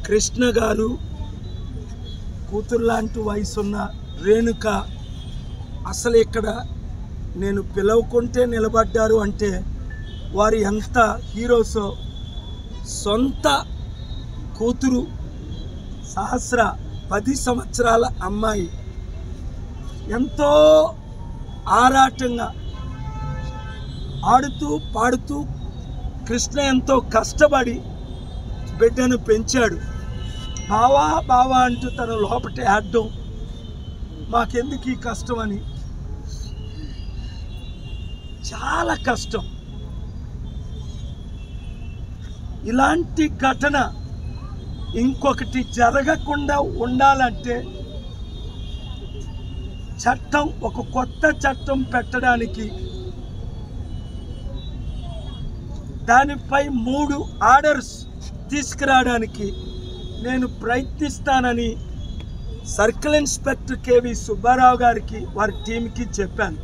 కృష్ణ గారు కూతురు లాంటి వయసున్న రేణుక అసలు ఇక్కడ నేను పిలవకుంటే నిలబడ్డారు అంటే వారు ఎంత హీరోసో. సొంత కూతురు సహస్ర 10 సంవత్సరాల అమ్మాయి ఎంతో ఆరాటంగా ఆడుతూ పాడుతూ కృష్ణ ఎంతో కష్టపడి బిడ్డను పెంచాడు. బావా బావా అంటూ తను లోపటే ఆడడం, మాకెందుకు ఈ కష్టం అని. చాలా కష్టం. ఇలాంటి ఘటన ఇంకొకటి జరగకుండా ఉండాలంటే చట్టం, ఒక కొత్త చట్టం పెట్టడానికి, దానిపై 3 ఆర్డర్స్ తీసుకురావడానికి నేను ప్రయత్నిస్తానని సర్కిల్ ఇన్స్పెక్టర్ కేవి సుబ్బారావు గారికి వారి టీంకి చెప్పాను.